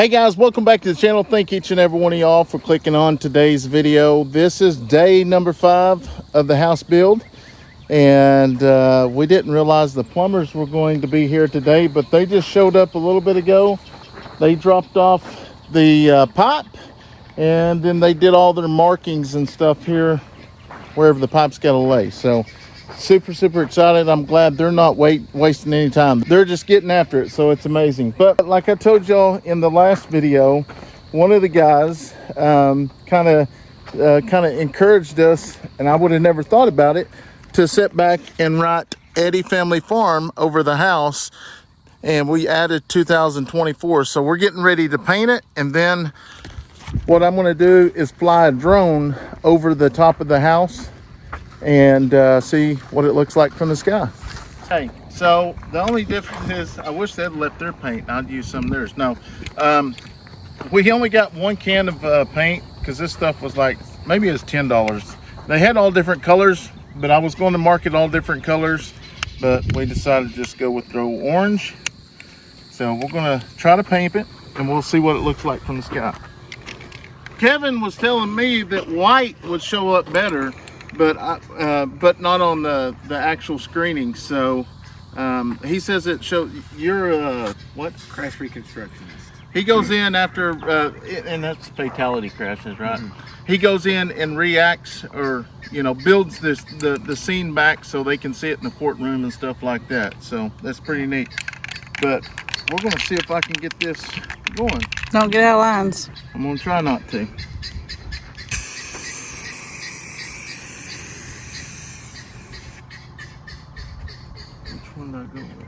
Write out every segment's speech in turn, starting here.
Hey guys, welcome back to the channel. Thank each and every one of y'all for clicking on today's video. This is day number 5 of the house build, and we didn't realize the plumbers were going to be here today, but they just showed up a little bit ago. They dropped off the pipe, and then they did all their markings and stuff here wherever the pipe's got to lay. So super excited. I'm glad they're not wasting any time. They're just getting after it, so it's amazing. But like I told y'all in the last video, one of the guys kind of encouraged us, and I would have never thought about it, to sit back and write Eddy Family Farm over the house, and we added 2024. So we're getting ready to paint it, and then what I'm going to do is fly a drone over the top of the house and see what it looks like from the sky. Hey, so the only difference is I wish they'd left their paint. I'd use some of theirs. No, we only got one can of paint because this stuff was like, maybe it was $10. They had all different colors, but I was going to market all different colors, but we decided to just go with the orange. So we're going to try to paint it, and we'll see what it looks like from the sky. Kevin was telling me that white would show up better, but not on the actual screening. So he says it shows. You're a what? Crash reconstructionist. He goes in after and that's fatality crashes, right? He goes in and reacts, or builds the scene back so they can see it in the courtroom and stuff like that. So that's pretty neat. But we're gonna see if I can get this going. Don't get out of lines. I'm gonna try not to. Which one did I go with?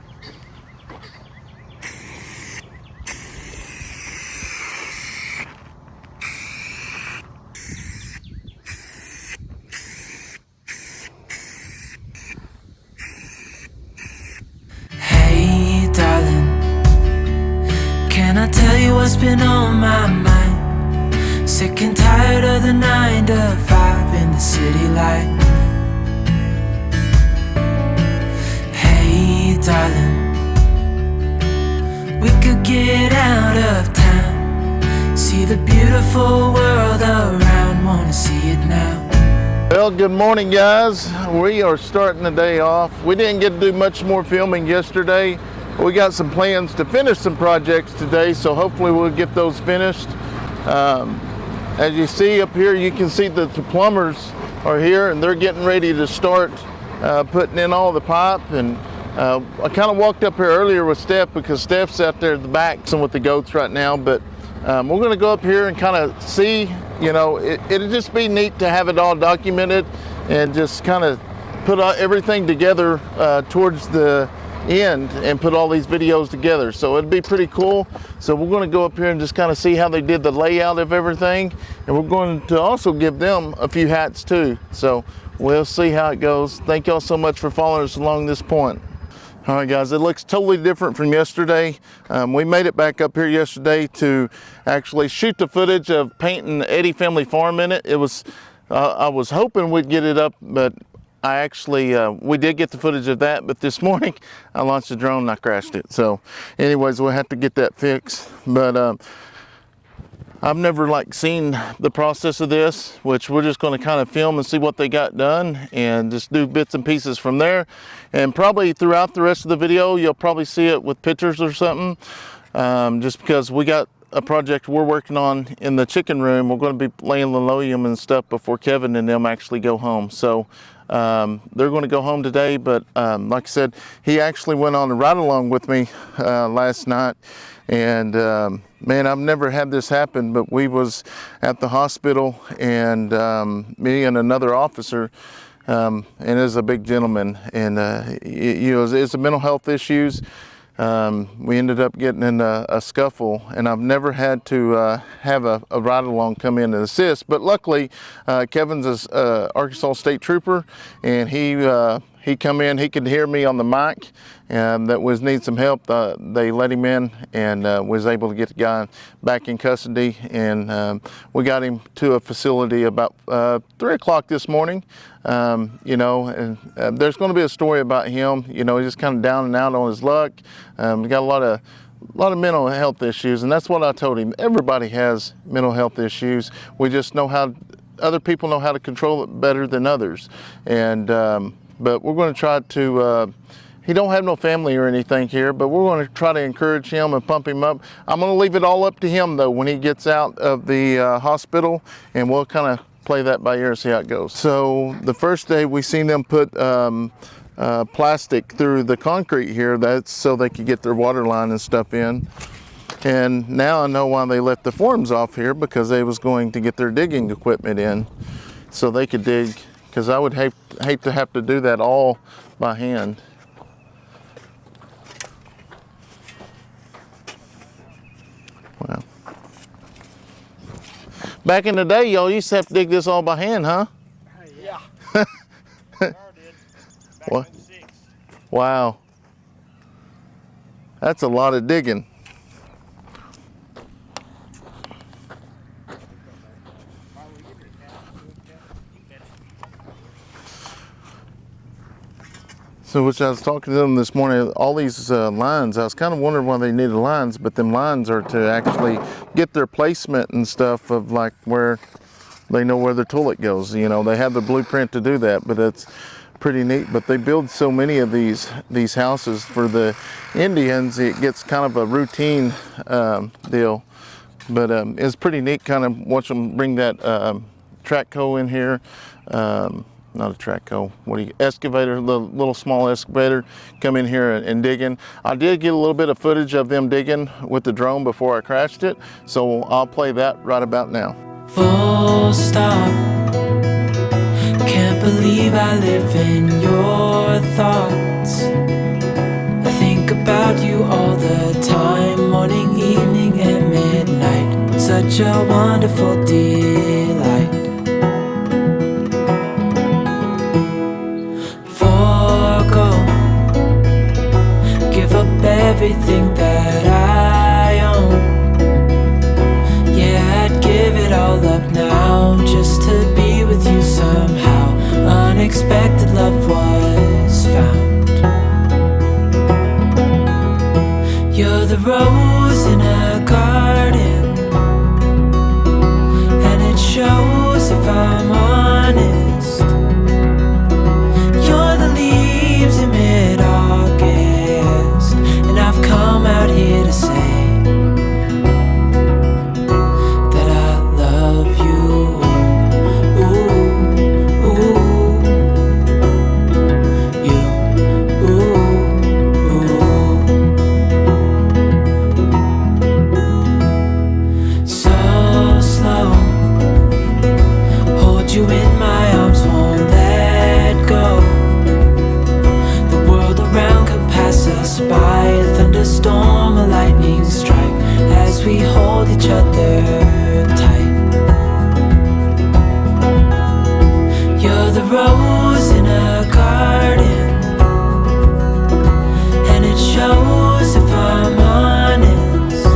Hey darling, can I tell you what's been on my mind? Sick and tired of the 9 to 5 in the city life. Hey darling, we could get out of town, see the beautiful world around, wanna see it now. Well, good morning guys. We are starting the day off. We didn't get to do much more filming yesterday. We got some plans to finish some projects today, so hopefully we'll get those finished. As you see up here, you can see that the plumbers are here and they're getting ready to start putting in all the pipe. And I kind of walked up here earlier with Steph because Steph's out there at the back with the goats right now, but we're going to go up here and kind of see. It'd just be neat to have it all documented and just kind of put everything together towards the end and put all these videos together. So it'd be pretty cool. So we're going to go up here and just kind of see how they did the layout of everything, and we're going to also give them a few hats too. So we'll see how it goes. Thank y'all so much for following us along this point. All right guys, it looks totally different from yesterday. We made it back up here yesterday to actually shoot the footage of painting Eddy Family Farm in it. It was I was hoping we'd get it up, but I actually we did get the footage of that, but this morning I launched the drone and I crashed it. So anyways, we'll have to get that fixed. But I've never seen the process of this, which we're just going to kind of film and see what they got done and just do bits and pieces from there. And probably throughout the rest of the video, you'll probably see it with pictures or something, just because we got a project we're working on in the chicken room. We're going to be laying linoleum and stuff before Kevin and them actually go home. So they're going to go home today, but like I said, he actually went on a ride along with me last night. And man, I've never had this happen, but we was at the hospital, and me and another officer, and is a big gentleman, and it's a mental health issues. We ended up getting in a scuffle, and I've never had to have a ride along come in and assist. But luckily, Kevin's a Arkansas State Trooper, and he come in, he could hear me on the mic, and that was need some help. They let him in and was able to get the guy back in custody, and we got him to a facility about 3 o'clock this morning. And there's going to be a story about him. He's just kind of down and out on his luck. We got a lot of lot of mental health issues, and that's what I told him. Everybody has mental health issues. We just know how, other people know how to control it better than others. And but we're going to try to, he don't have no family or anything here, but we're going to try to encourage him and pump him up. I'm going to leave it all up to him though when he gets out of the hospital, and we'll kind of play that by ear and see how it goes. So the first day we seen them put plastic through the concrete here, that's so they could get their water line and stuff in. And now I know why they left the forms off here, because they was going to get their digging equipment in so they could dig, because I would hate to have to do that all by hand. Wow. Back in the day, y'all used to have to dig this all by hand, huh? Yeah. What? Wow. That's a lot of digging. So, which I was talking to them this morning, all these lines, I was kind of wondering why they needed lines, but them lines are to actually get their placement and stuff of like where they know where the toilet goes. You know, they have the blueprint to do that, but it's pretty neat. But they build so many of these houses for the Indians, it gets kind of a routine deal. But it's pretty neat kind of watch them bring that track hoe in here. Not a track hoe, excavator, little small excavator, come in here and digging. I did get a little bit of footage of them digging with the drone before I crashed it, so I'll play that right about now. Full stop. Can't believe I live in your thoughts. I think about you all the time, morning, evening, and midnight. Such a wonderful delight. Everything that I own, yeah, I'd give it all up now just to be with you somehow. Unexpected love was found. You're the rose in a garden, and it shows if I'm honest. You're the leaves in mid-August, and I've come out here to say that I love you. Ooh, ooh, you, ooh, ooh. So slow, hold you in my arms, won't let go. The world around could pass us by, a thunderstorm, a lightning strike, as we hold each other tight. You're the rose in a garden, and it shows if I'm honest.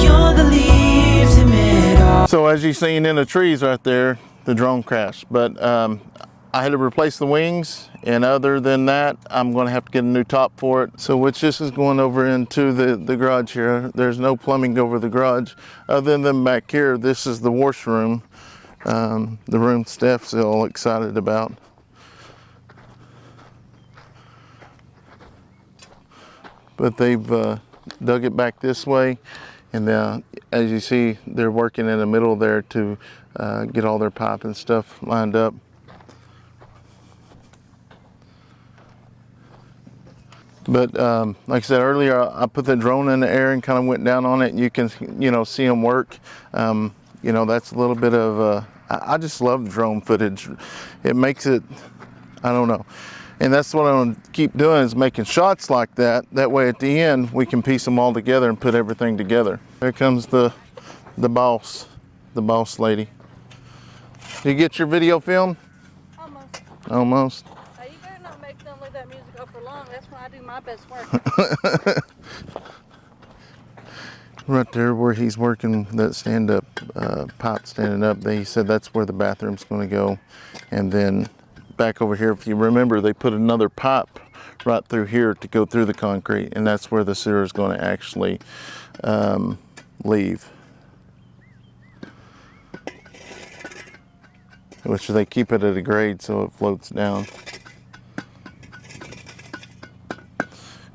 You're the leaves in mid-August. So as you've seen in the trees right there, the drone crashed, but I had to replace the wings, and other than that, I'm going to have to get a new top for it. So which this is going over into the garage here. There's no plumbing over the garage. Other than back here, this is the washroom. The room Steph's all excited about. But they've dug it back this way. And as you see, they're working in the middle there to get all their pipe and stuff lined up. But like I said earlier, I put the drone in the air and kind of went down on it, and you can, see them work. That's a little bit of, I just love drone footage. It makes it, I don't know. And that's what I'm gonna keep doing, is making shots like that. That way at the end, we can piece them all together and put everything together. Here comes the boss lady. Did you get your video film? Almost. Almost. You better not make them leave that music up for long. That's when I do my best work. Right there where he's working that stand-up pipe standing up, they said that's where the bathroom's going to go. And then back over here, if you remember, they put another pipe right through here to go through the concrete, and that's where the sewer is going to actually leave. Which they keep it at a grade so it floats down.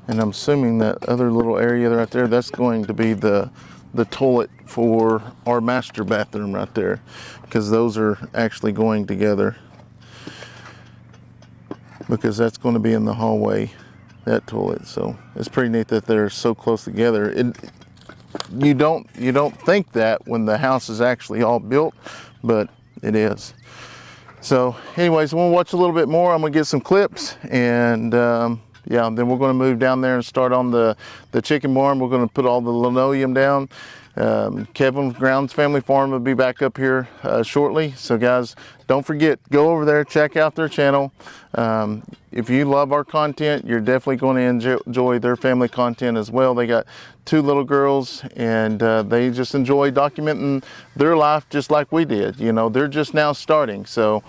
And I'm assuming that other little area right there, that's going to be the toilet for our master bathroom right there, because those are actually going together, because that's going to be in the hallway, that toilet. So it's pretty neat that they're so close together. You don't think that when the house is actually all built, but it is. So anyways, we'll watch a little bit more. I'm gonna get some clips, and yeah, then we're going to move down there and start on the chicken barn. We're going to put all the linoleum down. Kevin Grounds Family Farm will be back up here shortly. So guys, don't forget, go over there, check out their channel. If you love our content, you're definitely going to enjoy their family content as well. They got 2 little girls, and they just enjoy documenting their life just like we did. You know, they're just now starting. So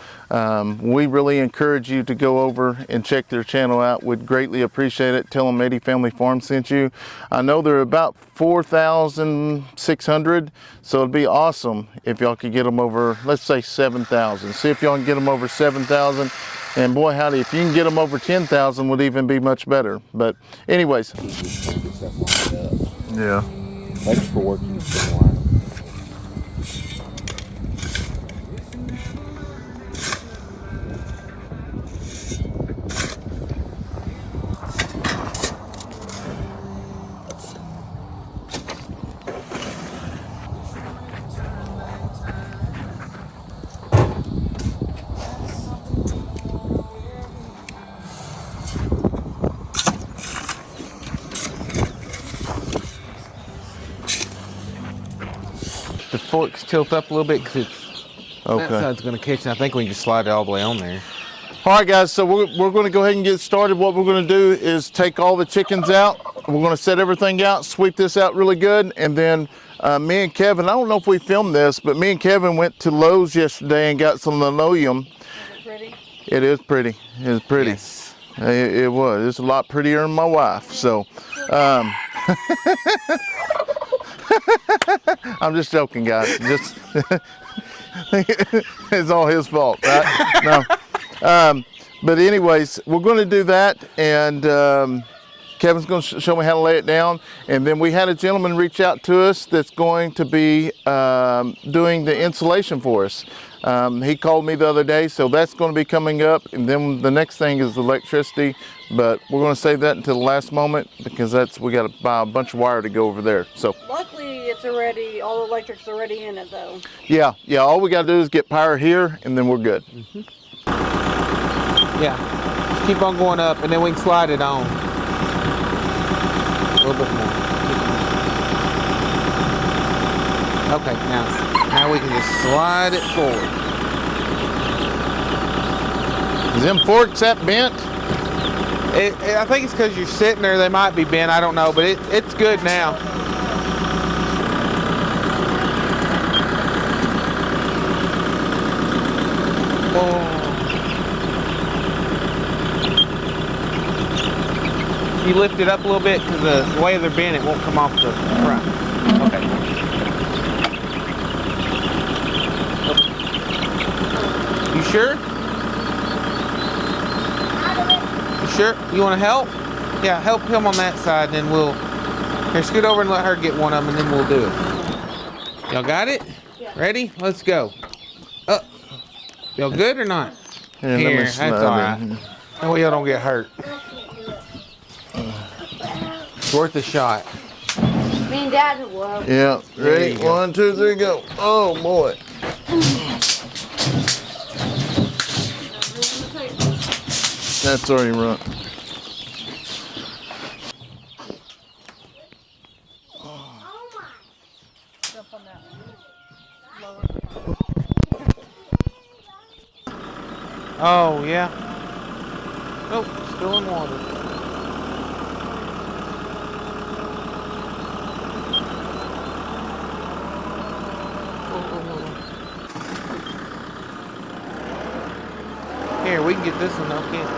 we really encourage you to go over and check their channel out. We'd greatly appreciate it. Tell them Eddy Family Farm sent you. I know they're about 4,600, so it'd be awesome if y'all could get them over, let's say 7,000. See if y'all can get them over 7,000. And boy, howdy, if you can get them over 10,000 would even be much better. But anyways. Yeah. Thanks for working so long. The forks tilt up a little bit because that side's going to catch, and I think we can just slide it all the way on there. All right, guys, so we're going to go ahead and get started. What we're going to do is take all the chickens out. We're going to set everything out, sweep this out really good, and then me and Kevin, I don't know if we filmed this, but me and Kevin went to Lowe's yesterday and got some linoleum. Is it pretty? It is pretty. It's pretty. Yes. It was. It's a lot prettier than my wife. So, I'm just joking, guys. Just it's all his fault, right? No. But anyways, we're going to do that, and Kevin's going to show me how to lay it down. And then we had a gentleman reach out to us that's going to be doing the insulation for us. He called me the other day, so that's going to be coming up. And then the next thing is electricity, but we're going to save that until the last moment, because we got to buy a bunch of wire to go over there. So Luckily, it's already, all the electric's already in it though. yeah, all we got to do is get power here, and then we're good. Mm-hmm. Yeah, just keep on going up, and then we can slide it on. A little bit more. Okay, now we can just slide it forward. Is them forks that bent? I think it's because you're sitting there, they might be bent, I don't know, but it's good now. You lift it up a little bit, because the way they're bent, it won't come off the front. Okay. You sure? You sure? You want to help? Yeah, help him on that side, and then we'll... Here, scoot over and let her get one of them, and then we'll do it. Y'all got it? Yeah. Ready? Let's go. Up. Y'all good or not? Here, Here, that's all right. That way y'all don't get hurt. It's worth a shot. Me and Dad will. Yeah, ready? you go. 1, 2, 3, go. Oh boy. That's already run. Jump on that lower. Oh, yeah. Nope, still in water. Here, we can get this one though, can't we?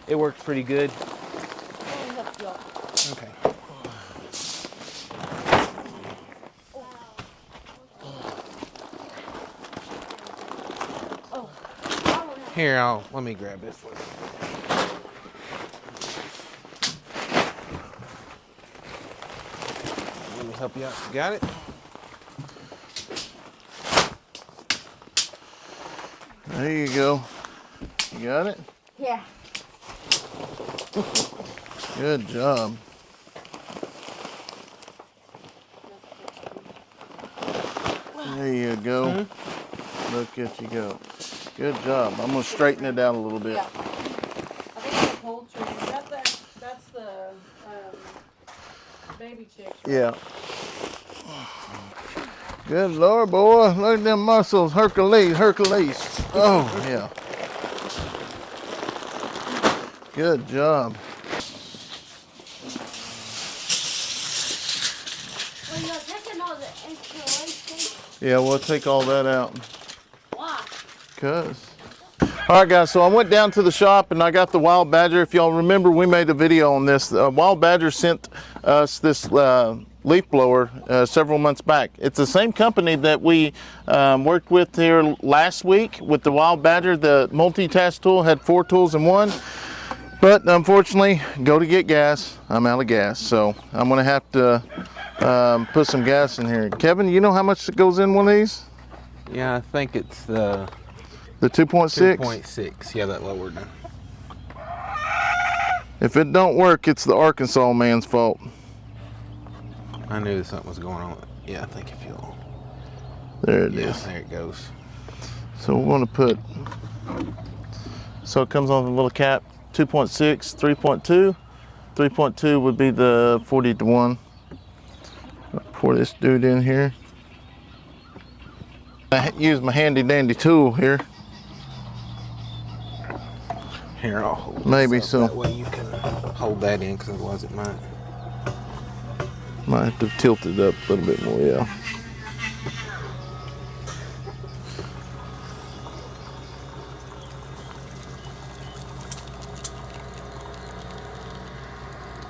It worked pretty good. Let me help y'all. Okay. Here, let me grab this one. Let me help you out. You got it? There you go. You got it? Yeah. Good job. There you go. Look at you go. Good job. I'm going to straighten it out a little bit. Yeah. I think the poultry, that's the baby chicks. Right? Yeah. Good Lord, boy. Look at them muscles. Hercules. Oh, yeah. Good job. Well, you're taking all the excavation. Yeah, we'll take all that out. Why? All right, guys, so I went down to the shop and I got the wild badger. If y'all remember, we made a video on this. Wild badger sent us this leaf blower several months back. It's the same company that we worked with here last week with the wild badger. The multitask tool had 4 tools in one. But unfortunately, go to get gas, I'm out of gas. So I'm gonna have to put some gas in here. Kevin, you know how much goes in one of these? Yeah, I think it's the 2.6? 2.6. Yeah, that lowered it. If it don't work, it's the Arkansas man's fault. I knew something was going on. Yeah, I think if you'll. There it Yeah, is. there it goes. So we're gonna put, so it comes on the little cap, 2.6, 3.2. 3.2 would be the 40-to-1. Pour this dude in here. I use my handy dandy tool here. Here, I'll hold this Maybe up. so. That way you can hold that in, because otherwise it might. Might have to tilt it up a little bit more, yeah.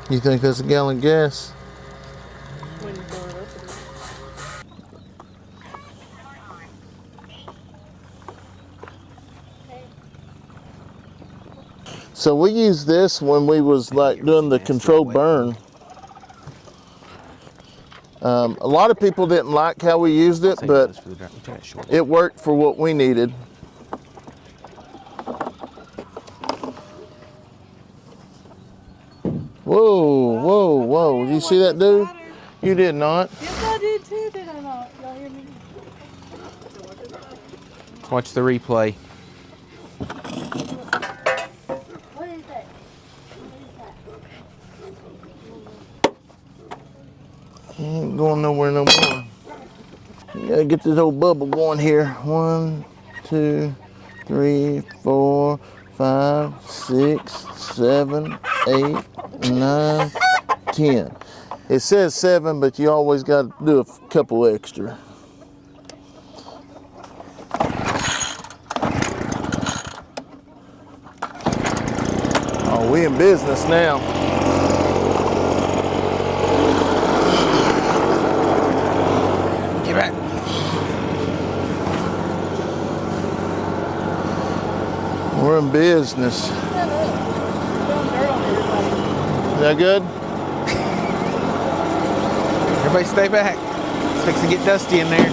You think that's a gallon of gas? When you pour it up, it is. So we used this when we was like doing the controlled burn. A lot of people didn't like how we used it, but it worked for what we needed. Whoa, whoa, whoa. Did you see that, dude? You did not. Yes, I did too, did I not? Y'all hear me? Watch the replay. What is that? Ain't going nowhere no more. You gotta get this old bubble going here. 1, 2, 3, 4, 5, 6, 7, 8, 9, 10. It says 7, but you always got to do a couple extra. Oh, we in business now. Get back. We're in business. Is that good? Everybody stay back. It's fixing to get dusty in there.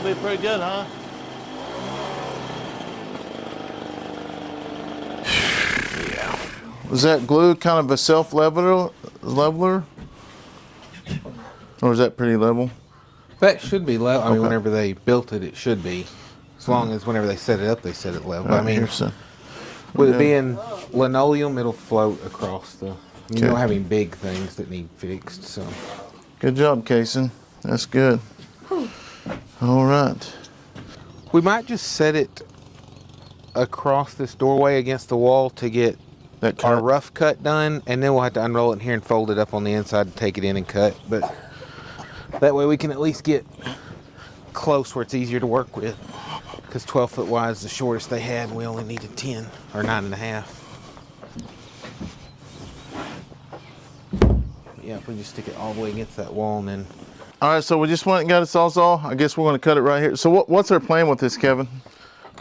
Be pretty good, huh? Yeah. Was that glue kind of a leveler? Or is that pretty level? That should be level. I mean, Okay. whenever they built it, it should be. As long as whenever they set it up, they set it level. All I right, mean, here's some. with it Yeah. being linoleum, it'll float across the. You Okay. don't have any big things that need fixed, so. Good job, Kayson. That's good. All right. We might just set it across this doorway against the wall to get That our cut. rough cut done, and then we'll have to unroll it in here and fold it up on the inside to take it in and cut. But that way we can at least get close where it's easier to work with. Because 12-foot wide is the shortest they had, and we only needed 10 or 9.5. Yeah, if we just stick it all the way against that wall and then. All right, so we just went and got a sawzall. I guess we're going to cut it right here. So what's our plan with this, Kevin?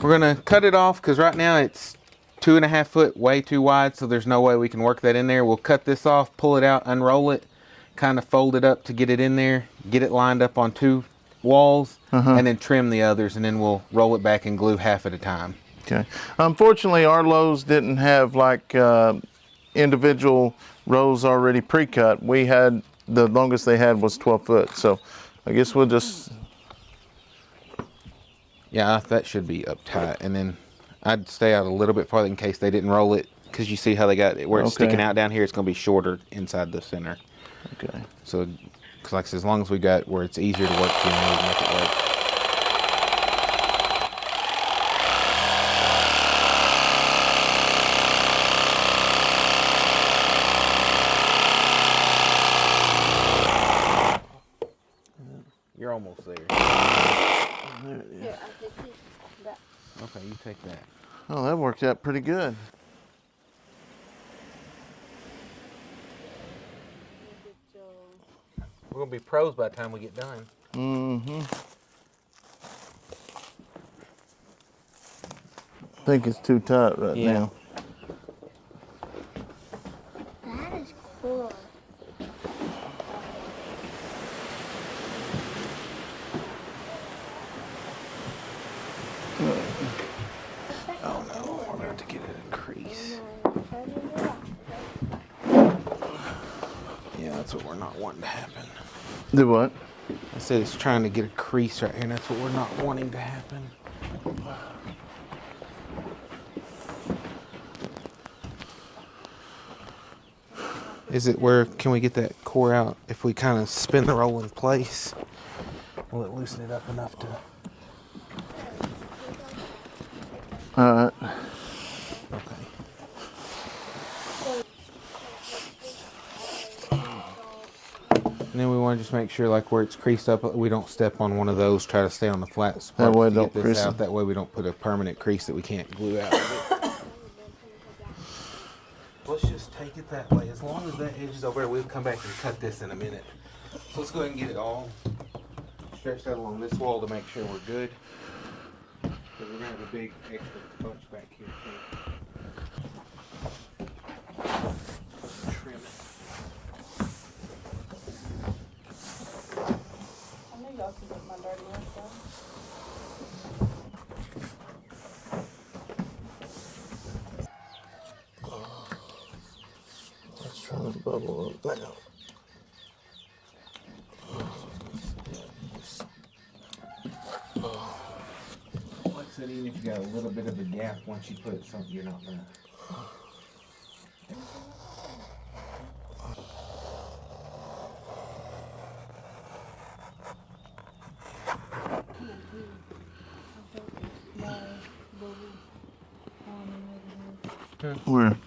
We're gonna cut it off because right now it's 2.5 foot, way too wide, so there's no way we can work that in there. We'll cut this off, pull it out, unroll it, kind of fold it up to get it in there, get it lined up on 2 walls, and then trim the others, and then we'll roll it back and glue half at a time. Okay. Unfortunately, our lows didn't have like individual rows already pre-cut. We had, the longest they had was 12 foot. So I guess we'll just, Yeah, that should be up tight, and then I'd stay out a little bit farther in case they didn't roll it, because you see how they got it where it's Okay. sticking out down here. It's gonna be shorter inside the center. okay. So, cause like I said, as long as we got where it's easier to work, we can make it work. You're almost there. Here, I take this. That. Okay, you take that. Oh, that worked out pretty good. We're gonna be pros by the time we get done. Mm-hmm. I think it's too tight right Yeah. now. That is cool. Oh no, we're about to get it a crease. Yeah, that's what we're not wanting to happen. Do what? I said it's trying to get a crease right here, and that's what we're not wanting to happen. Is it where, can we get that core out? If we kind of spin the roll in place, will it loosen it up enough to? All right. Okay. And then we want to just make sure, like where it's creased up, we don't step on one of those. Try to stay on the flat spot. That way to don't get this crease out. it. That way we don't put a permanent crease that we can't glue out. Let's just take it that way. As long as that edge is over there, we'll come back and cut this in a minute. So let's go ahead and get it all stretched out along this wall to make sure we're good. Because we're going to have a big extra bunch back here too. Trim it. I knew y'all could get my dirty work done. Let's try to bubble up now. Like I said, even if you got a little bit of a gap, once you put something, you're not gonna. Where?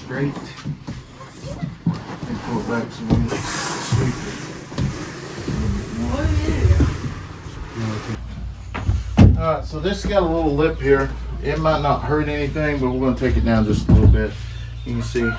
Straight. And pull it back some more. All right, so this has got a little lip here. It might not hurt anything, but we're going to take it down just a little bit. You can see.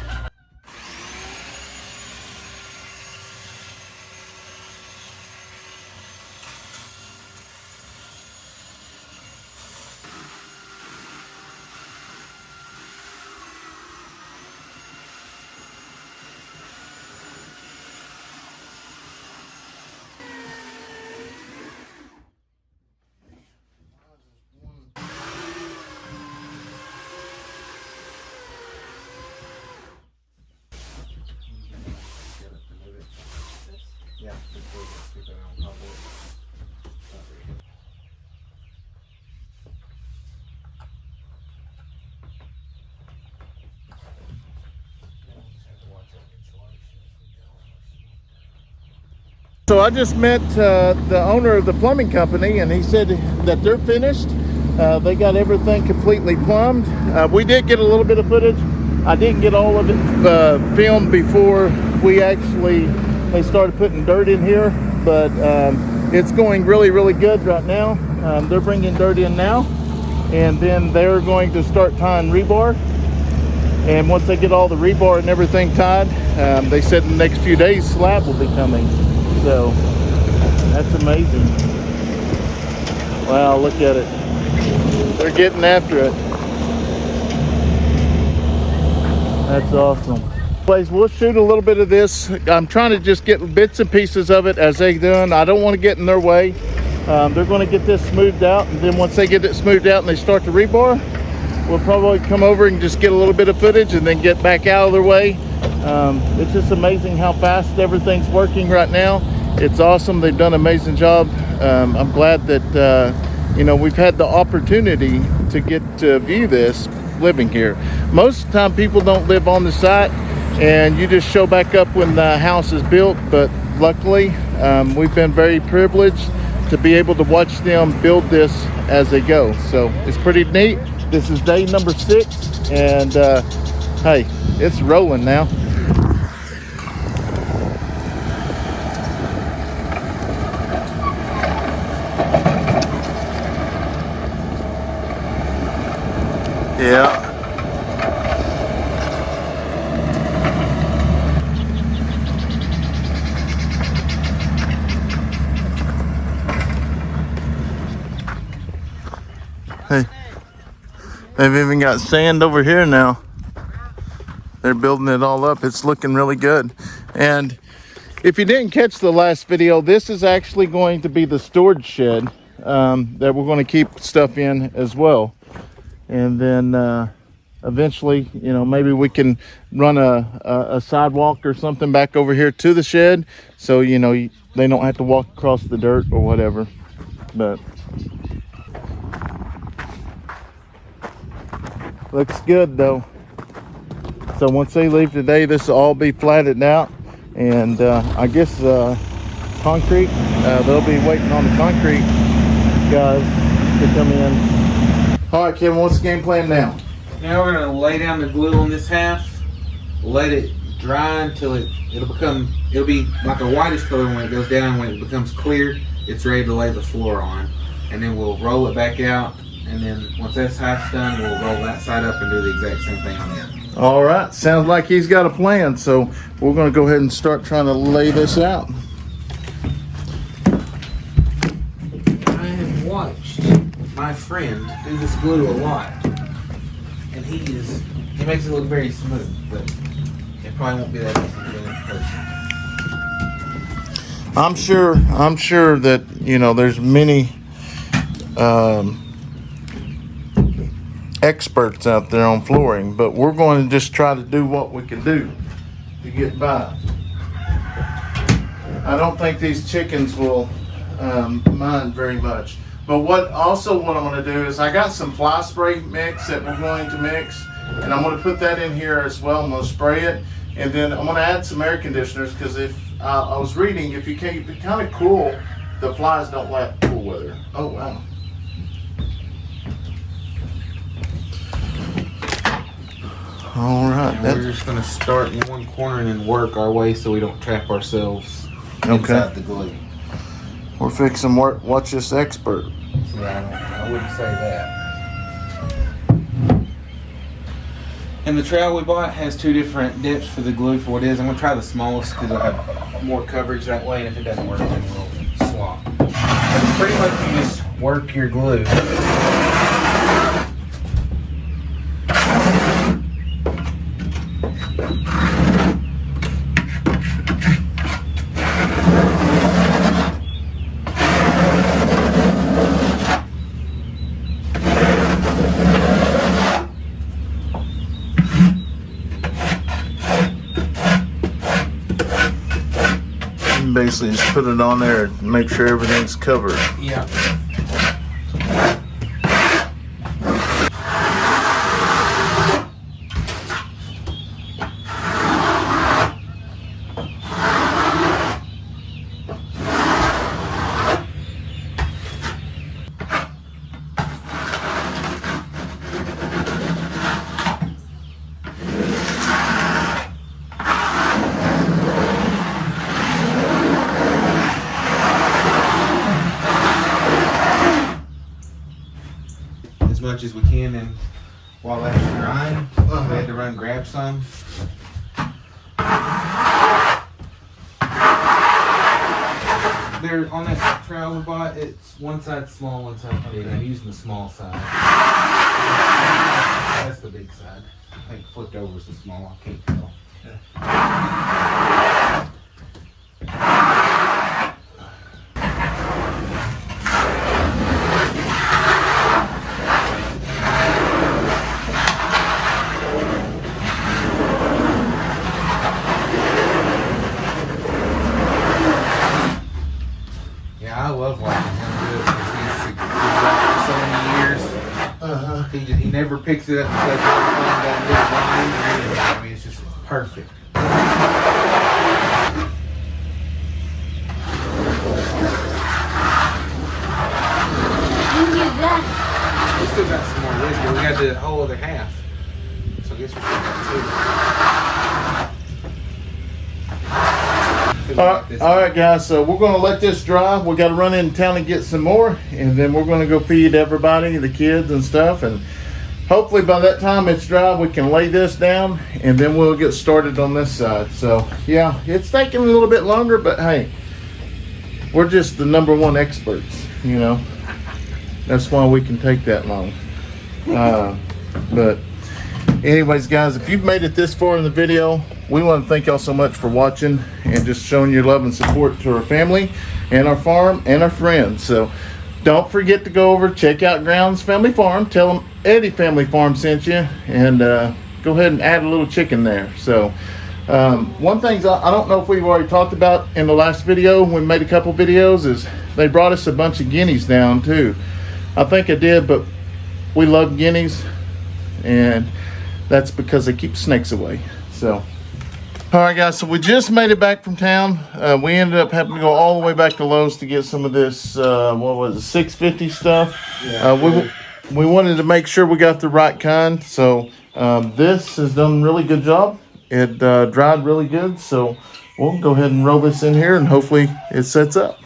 So I just met the owner of the plumbing company, and he said that they're finished. They got everything completely plumbed. We did get a little bit of footage. I didn't get all of it filmed before they started putting dirt in here, but it's going really, really good right now. They're bringing dirt in now, and then they're going to start tying rebar. And once they get all the rebar and everything tied, they said in the next few days slab will be coming. So that's amazing. Wow, look at it. They're getting after it. That's awesome. Anyways, we'll shoot a little bit of this. I'm trying to just get bits and pieces of it as they do. I don't want to get in their way. They're going to get this smoothed out, and then once they get it smoothed out and they start the rebar, we'll probably come over and just get a little bit of footage and then get back out of their way. It's just amazing how fast everything's working right now. It's awesome. They've done an amazing job. I'm glad that we've had the opportunity to get to view this living here. Most of the time people don't live on the site, and you just show back up when the house is built, but luckily we've been very privileged to be able to watch them build this as they go. So it's pretty neat. This is day number 6, and hey, it's rolling now. Yeah. Hey, they've even got sand over here now. They're building it all up. It's looking really good. And if you didn't catch the last video, this is actually going to be the storage shed that we're going to keep stuff in as well. And then eventually, maybe we can run a sidewalk or something back over here to the shed, so they don't have to walk across the dirt or whatever. But looks good though. So once they leave today, this will all be flattened out, and I guess concrete, they'll be waiting on the concrete guys to come in. All right, Kevin, what's the game plan now? Now we're gonna lay down the glue on this half, let it dry until it'll be like a whitish color when it goes down. When it becomes clear, it's ready to lay the floor on, and then we'll roll it back out. And then once that's half done, we'll roll that side up and do the exact same thing on the other. All right, sounds like he's got a plan. So we're gonna go ahead and start trying to lay this out. I have watched my friend do this glue a lot, and he makes it look very smooth, but it probably won't be that easy to do in person. I'm sure that there's many experts out there on flooring, but we're going to just try to do what we can do to get by. I don't think these chickens will mind very much. But what I'm going to do is I got some fly spray mix that we're going to mix, and I'm going to put that in here as well. I'm going to spray it, and then I'm going to add some air conditioners, because if I was reading, if you keep it kind of cool, the flies don't like cool weather. Oh wow. All right. We're just going to start in one corner and then work our way so we don't trap ourselves inside the glue. We're fixing work. Watch this expert. Yeah, I wouldn't say that. And the trowel we bought has 2 different depths for the glue for what it is. I'm going to try the smallest because I'll have more coverage that way, and if it doesn't work, then we'll swap. But pretty much you just work your glue. Basically just put it on there and make sure everything's covered. Yeah. much as we can, and while that's drying, we had to run grab some. There on that trowel we bought, it's one side small, one side big. I'm using the small side. That's the big side. I think flipped over is the small. I can't tell. I love watching him do it because he's been back for so many years. He never picks it up because everything got new lines or anything. I mean, it's just perfect. We still got some more wood, but we got the whole other half. So I guess we still got two. All right, guys. So we're going to let this dry. We got to run in town and get some more, and then we're going to go feed everybody, the kids and stuff. And hopefully by that time it's dry, we can lay this down, and then we'll get started on this side. So yeah, it's taking a little bit longer, but hey, we're just the #1 experts. You know, that's why we can take that long. But anyways, guys, if you've made it this far in the video, we want to thank y'all so much for watching and just showing your love and support to our family and our farm and our friends. So don't forget to go over, check out Grounds Family Farm. Tell them Eddy Family Farm sent you, and go ahead and add a little chicken there. So one thing I don't know if we've already talked about in the last video, we made a couple videos, is they brought us a bunch of guineas down too. I think I did, but we love guineas, and that's because they keep snakes away. So all right, guys, so we just made it back from town. We ended up having to go all the way back to Lowe's to get some of this, what was it, 650 stuff. We wanted to make sure we got the right kind. So this has done a really good job. It dried really good. So we'll go ahead and roll this in here, and hopefully it sets up.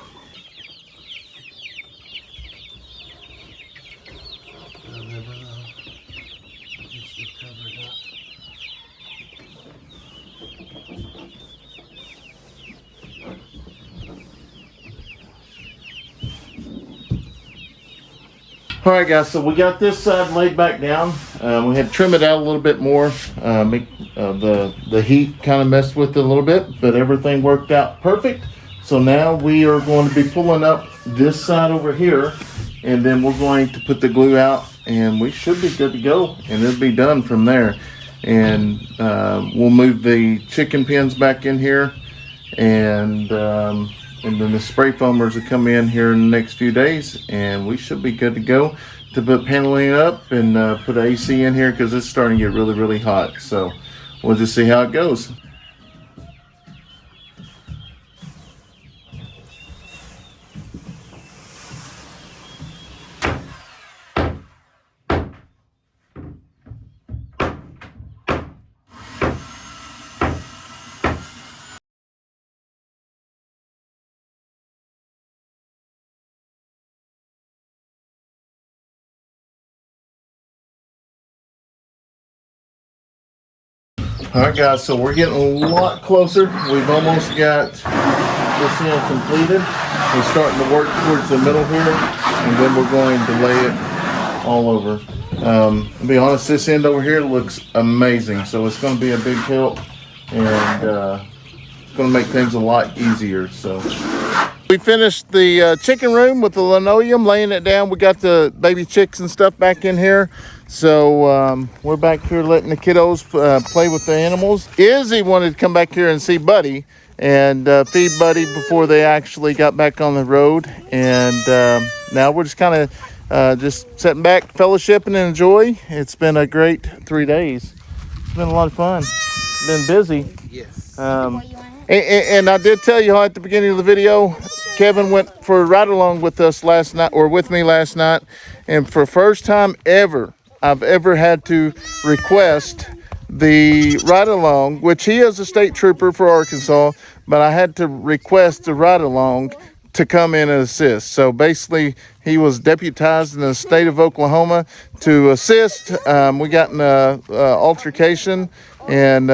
All right, guys, so we got this side laid back down. We had to trim it out a little bit more. The heat kind of messed with it a little bit, but everything worked out perfect. So now we are going to be pulling up this side over here, and then we're going to put the glue out, and we should be good to go, and it'll be done from there. And we'll move the chicken pens back in here, and then the spray foamers will come in here in the next few days, and we should be good to go to put paneling up and put AC in here, because it's starting to get really, really hot. So we'll just see how it goes. All right, guys, so we're getting a lot closer. We've almost got this end completed. We're starting to work towards the middle here, and then we're going to lay it all over. To be honest, this end over here looks amazing, so it's going to be a big help, and it's going to make things a lot easier. So we finished the chicken room with the linoleum, laying it down. We got the baby chicks and stuff back in here. So we're back here letting the kiddos play with the animals. Izzy wanted to come back here and see Buddy and feed Buddy before they actually got back on the road. And now we're just kind of just sitting back, fellowshipping and enjoy. It's been a great 3 days. It's been a lot of fun. It's been busy. Yes. And I did tell you at the beginning of the video, Kevin went for a ride along with us last night, or with me last night. And for the first time ever, I've ever had to request the ride along, which he is a state trooper for Arkansas, but I had to request the ride along to come in and assist. So basically He was deputized in the state of Oklahoma to assist. We got in an altercation and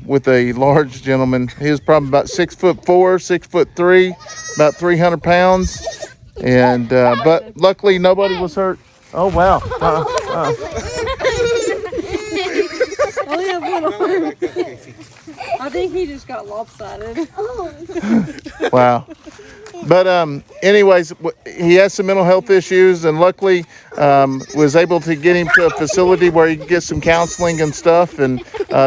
with a large gentleman. He was probably about 6'4", 6'3", about 300 pounds. And but luckily nobody was hurt. Oh wow! Only have one arm. I think he just got lopsided. Wow. But anyways, he has some mental health issues, and luckily was able to get him to a facility where he can get some counseling and stuff. And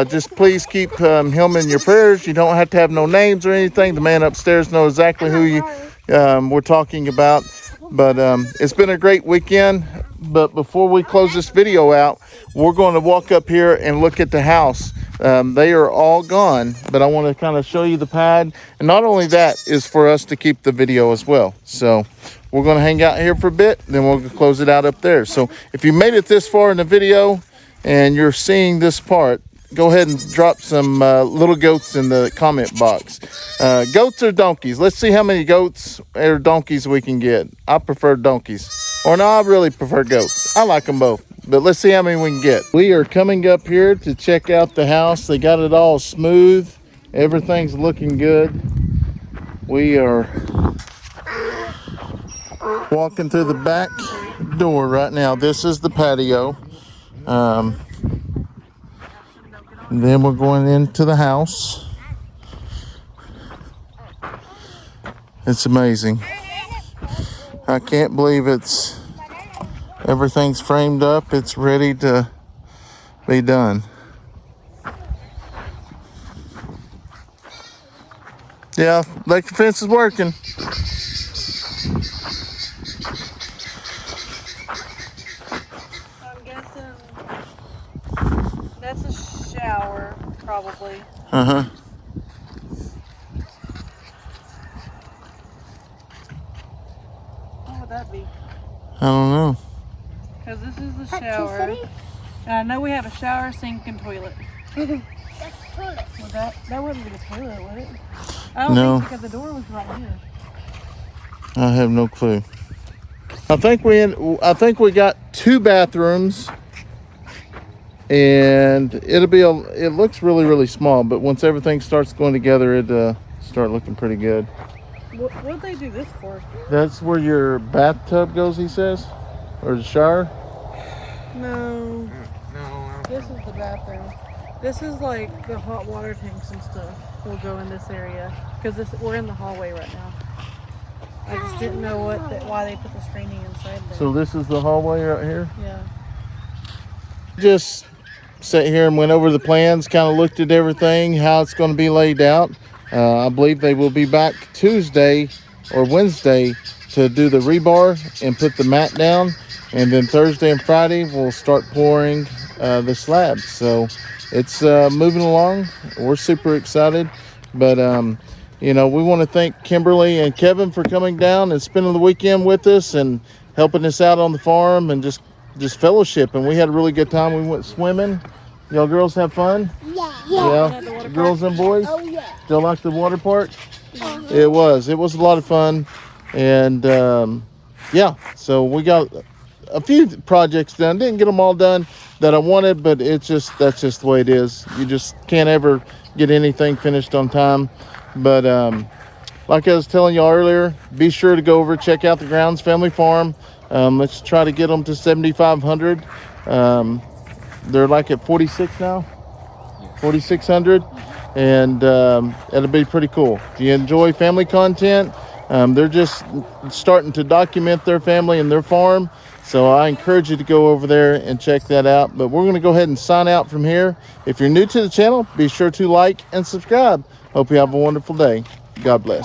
just please keep him in your prayers. You don't have to have no names or anything. The man upstairs knows exactly who you we're talking about. But it's been a great weekend. But before we close this video out, we're going to walk up here and look at the house. They are all gone, but I want to kind of show you the pad. And not only that is for us to keep the video as well. So we're going to hang out here for a bit, then we'll close it out up there. So if you made it this far in the video and you're seeing this part, go ahead and drop some little goats in the comment box. Goats or donkeys? Let's see how many goats or donkeys we can get. I prefer donkeys. Or no, I really prefer goats. I like them both. But let's see how many we can get. We are coming up here to check out the house. They got it all smooth. Everything's looking good. We are walking through the back door right now. This is the patio. And then we're going into the house. It's amazing. I can't believe everything's framed up. It's ready to be done. Yeah, electric fence is working. I'm guessing that's a shower, probably. Uh-huh. What would that be? I don't know. Because this is the shower. And I know we have a shower, sink, and toilet. That's the toilet. Well, that wouldn't be a toilet, would it? I don't No. think, because the door was right here. I have no clue. I think we got 2 bathrooms, and it looks really, really small, but once everything starts going together, it start looking pretty good. What'd they do this for? That's where your bathtub goes, he says, or the shower. No. This is the bathroom. This is like the hot water tanks and stuff will go in this area because we're in the hallway right now. I just didn't know why they put the screening inside there. So this is the hallway right here. Yeah. Just sat here and went over the plans, kind of looked at everything, how it's going to be laid out. I believe they will be back Tuesday or Wednesday to do the rebar and put the mat down. And then Thursday and Friday, we'll start pouring the slabs. So it's moving along. We're super excited. But, you know, we want to thank Kimberly and Kevin for coming down and spending the weekend with us and helping us out on the farm and just fellowship. And we had a really good time. We went swimming. Y'all girls have fun? Yeah. Girls and boys? Oh, yeah. Still like the water park? It was a lot of fun. And yeah, so we got a few projects done. Didn't get them all done that I wanted, but that's just the way it is. You just can't ever get anything finished on time. But like I was telling y'all earlier, be sure to go over, check out the Grounds Family Farm. Let's try to get them to 7,500. They're like at 46 now, 4,600, and it'll be pretty cool. If you enjoy family content, they're just starting to document their family and their farm. So I encourage you to go over there and check that out. But we're going to go ahead and sign out from here. If you're new to the channel, be sure to like and subscribe. Hope you have a wonderful day. God bless.